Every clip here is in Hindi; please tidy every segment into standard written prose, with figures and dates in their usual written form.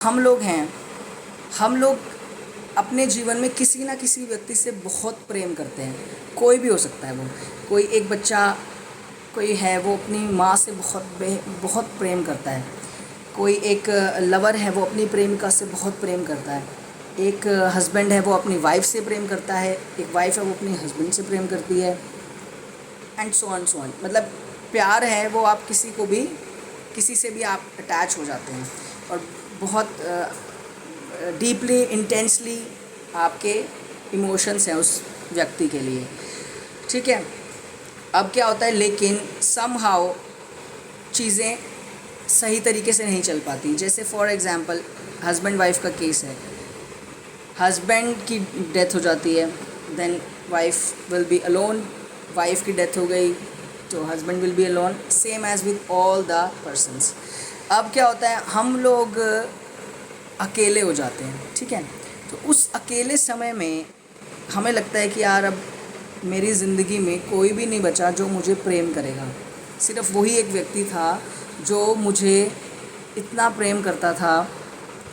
हम लोग हैं, हम लोग अपने जीवन में किसी ना किसी व्यक्ति से बहुत प्रेम करते हैं। कोई भी हो सकता है वो, कोई एक बच्चा कोई है वो अपनी माँ से बहुत प्रेम करता है। कोई एक लवर है वो अपनी प्रेमिका से बहुत प्रेम करता है। एक हस्बैंड है वो अपनी वाइफ से प्रेम करता है। एक वाइफ है वो अपनी हस्बैंड से प्रेम करती है, एंड सो ऑन। मतलब प्यार है वो आप किसी से भी आप अटैच हो जाते हैं और बहुत डीपली इंटेंसली आपके इमोशंस हैं उस व्यक्ति के लिए, ठीक है। अब क्या होता है, लेकिन समहाउ चीज़ें सही तरीके से नहीं चल पाती। जैसे फॉर एग्ज़ाम्पल हस्बैंड वाइफ का केस है, हस्बैंड की डेथ हो जाती है, then wife will be alone. Wife की डेथ हो गई तो husband will be alone, same as with all the persons. अब क्या होता है, हम लोग अकेले हो जाते हैं, ठीक है। तो उस अकेले समय में हमें लगता है कि यार अब मेरी ज़िंदगी में कोई भी नहीं बचा जो मुझे प्रेम करेगा। सिर्फ वही एक व्यक्ति था जो मुझे इतना प्रेम करता था,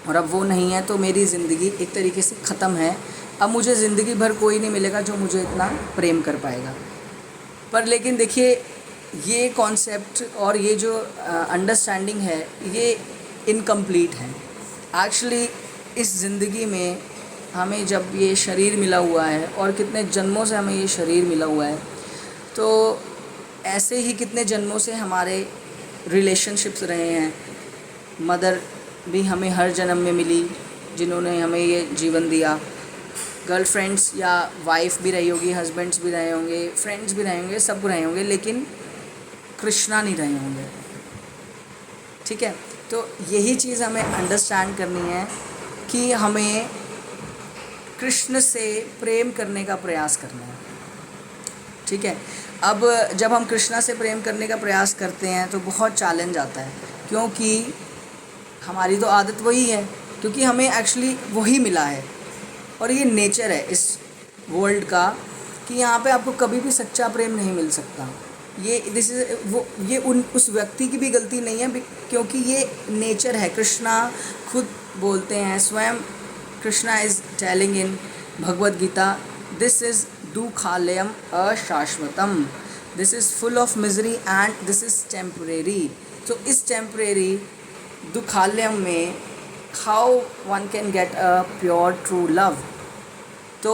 और अब वो नहीं है तो मेरी ज़िंदगी एक तरीके से ख़त्म है। अब मुझे ज़िंदगी भर कोई नहीं मिलेगा जो मुझे इतना प्रेम कर पाएगा। पर लेकिन देखिए, ये कॉन्सेप्ट और ये जो अंडरस्टैंडिंग है ये इनकम्प्लीट है। एक्चुअली इस ज़िंदगी में हमें जब ये शरीर मिला हुआ है और कितने जन्मों से हमें ये शरीर मिला हुआ है, तो ऐसे ही कितने जन्मों से हमारे रिलेशनशिप्स रहे हैं। मदर भी हमें हर जन्म में मिली जिन्होंने हमें ये जीवन दिया। गर्लफ्रेंड्स या वाइफ भी रही होगी, हस्बैंड्स भी रहे होंगे, फ्रेंड्स भी रहे होंगे, सब रहे होंगे, लेकिन कृष्णा नहीं रहे होंगे, ठीक है। तो यही चीज़ हमें अंडरस्टैंड करनी है कि हमें कृष्ण से प्रेम करने का प्रयास करना है, ठीक है। अब जब हम कृष्णा से प्रेम करने का प्रयास करते हैं तो बहुत चैलेंज आता है, क्योंकि हमारी तो आदत वही है, क्योंकि हमें एक्चुअली वही मिला है और ये नेचर है इस वर्ल्ड का कि यहाँ पे आपको कभी भी सच्चा प्रेम नहीं मिल सकता। ये उस व्यक्ति की भी गलती नहीं है, क्योंकि ये नेचर है। कृष्णा खुद बोलते हैं, स्वयं Krishna is telling in Bhagavad Gita, this is दुखालयम अशाश्वतम, this is full of misery and this is temporary. तो इस टेम्परेरी दुखालयम में how one can get a pure true love. तो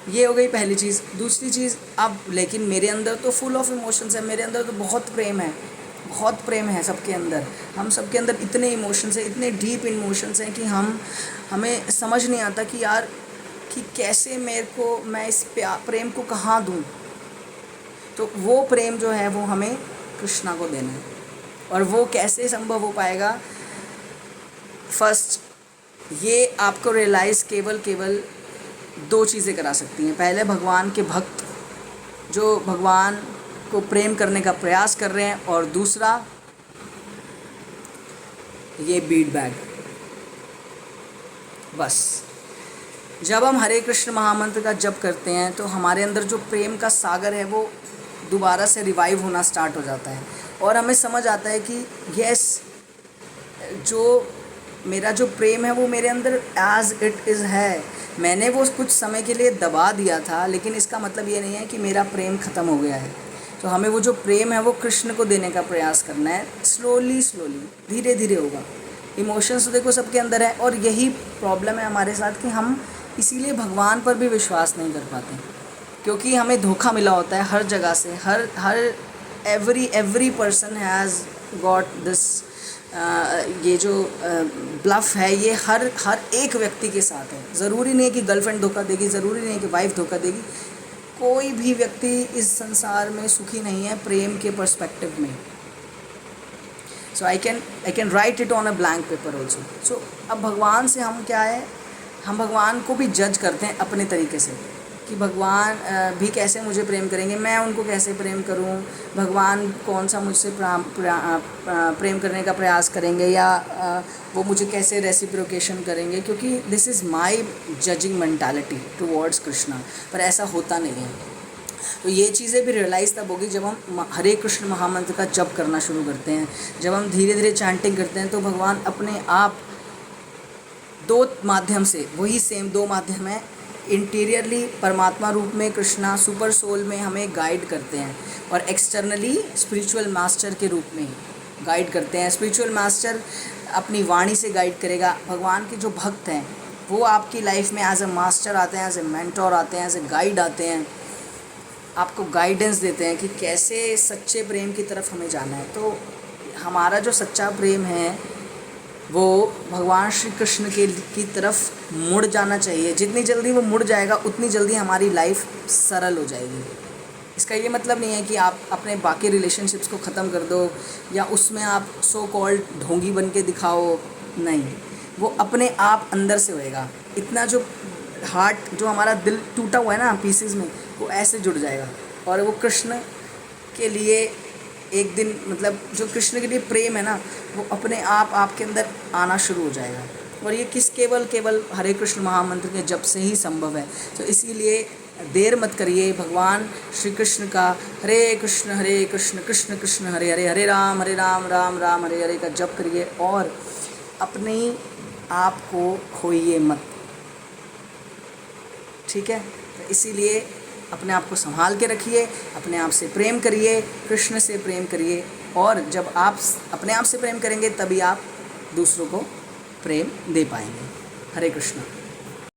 ये हो गई पहली चीज़। दूसरी चीज़, अब लेकिन मेरे अंदर तो फुल ऑफ इमोशंस है, मेरे अंदर तो बहुत प्रेम है सबके अंदर। हम सबके अंदर इतने इमोशंस हैं, इतने डीप इमोशंस हैं कि हमें समझ नहीं आता कि यार कि कैसे मैं इस प्रेम को कहाँ दूँ। तो वो प्रेम जो है वो हमें कृष्णा को देना है, और वो कैसे संभव हो पाएगा। फर्स्ट, ये आपको रियलाइज़ केवल दो चीज़ें करा सकती हैं। पहले, भगवान के भक्त जो भगवान को प्रेम करने का प्रयास कर रहे हैं, और दूसरा ये बीट बैग। बस जब हम हरे कृष्ण महामंत्र का जप करते हैं तो हमारे अंदर जो प्रेम का सागर है वो दोबारा से रिवाइव होना स्टार्ट हो जाता है, और हमें समझ आता है कि यस, जो मेरा जो प्रेम है वो मेरे अंदर एज इट इज़ है। मैंने वो कुछ समय के लिए दबा दिया था, लेकिन इसका मतलब ये नहीं है कि मेरा प्रेम ख़त्म हो गया है। तो हमें वो जो प्रेम है वो कृष्ण को देने का प्रयास करना है। स्लोली धीरे धीरे होगा। इमोशंस तो देखो सबके अंदर है, और यही प्रॉब्लम है हमारे साथ कि हम इसीलिए भगवान पर भी विश्वास नहीं कर पाते, क्योंकि हमें धोखा मिला होता है हर जगह से। हर every person has got this, ये जो ब्लफ है ये हर एक व्यक्ति के साथ है। ज़रूरी नहीं है कि गर्लफ्रेंड धोखा देगी, ज़रूरी नहीं है कि वाइफ धोखा देगी। कोई भी व्यक्ति इस संसार में सुखी नहीं है प्रेम के पर्सपेक्टिव में। So I can write it on a blank paper also. So अब भगवान से हम क्या है, हम भगवान को भी जज करते हैं अपने तरीके से कि भगवान भी कैसे मुझे प्रेम करेंगे, मैं उनको कैसे प्रेम करूं, भगवान कौन सा मुझसे प्रेम करने का प्रयास करेंगे, या वो मुझे कैसे रेसिप्रोकेशन करेंगे, क्योंकि this is my judging mentality towards Krishna. पर ऐसा होता नहीं है। तो ये चीज़ें भी रियलाइज़ तब होगी जब हम हरे कृष्ण महामंत्र का जप करना शुरू करते हैं। जब हम धीरे धीरे चैंटिंग करते हैं तो भगवान अपने आप दो माध्यम से, वही सेम दो माध्यम है। इंटीरियरली परमात्मा रूप में कृष्णा सुपर सोल में हमें गाइड करते हैं, और एक्सटर्नली स्पिरिचुअल मास्टर के रूप में गाइड करते हैं। स्पिरिचुअल मास्टर अपनी वाणी से गाइड करेगा। भगवान के जो भक्त हैं वो आपकी लाइफ में एज ए मास्टर आते हैं, एज ए मेंटोर आते हैं, एज ए गाइड आते हैं, आपको गाइडेंस देते हैं कि कैसे सच्चे प्रेम की तरफ हमें जाना है। तो हमारा जो सच्चा प्रेम है वो भगवान श्री कृष्ण की तरफ मुड़ जाना चाहिए। जितनी जल्दी वो मुड़ जाएगा उतनी जल्दी हमारी लाइफ सरल हो जाएगी। इसका ये मतलब नहीं है कि आप अपने बाकी रिलेशनशिप्स को ख़त्म कर दो या उसमें आप सो कॉल्ड ढोंगी बन के दिखाओ, नहीं, वो अपने आप अंदर से होएगा। इतना जो हार्ट, जो हमारा दिल टूटा हुआ है ना पीसेस में, वो ऐसे जुड़ जाएगा, और वो कृष्ण के लिए एक दिन, मतलब जो कृष्ण के लिए प्रेम है ना, वो अपने आप आपके अंदर आना शुरू हो जाएगा। और ये केवल हरे कृष्ण महामंत्र के जप से ही संभव है। तो इसीलिए देर मत करिए, भगवान श्री कृष्ण का हरे कृष्ण कृष्ण कृष्ण हरे हरे, हरे राम राम राम हरे हरे का जप करिए, और अपने आप को खोइए मत। ठीक है, तो इसीलिए अपने आप को संभाल के रखिए, अपने आप से प्रेम करिए, कृष्ण से प्रेम करिए, और जब आप अपने आप से प्रेम करेंगे तभी आप दूसरों को प्रेम दे पाएंगे। हरे कृष्ण।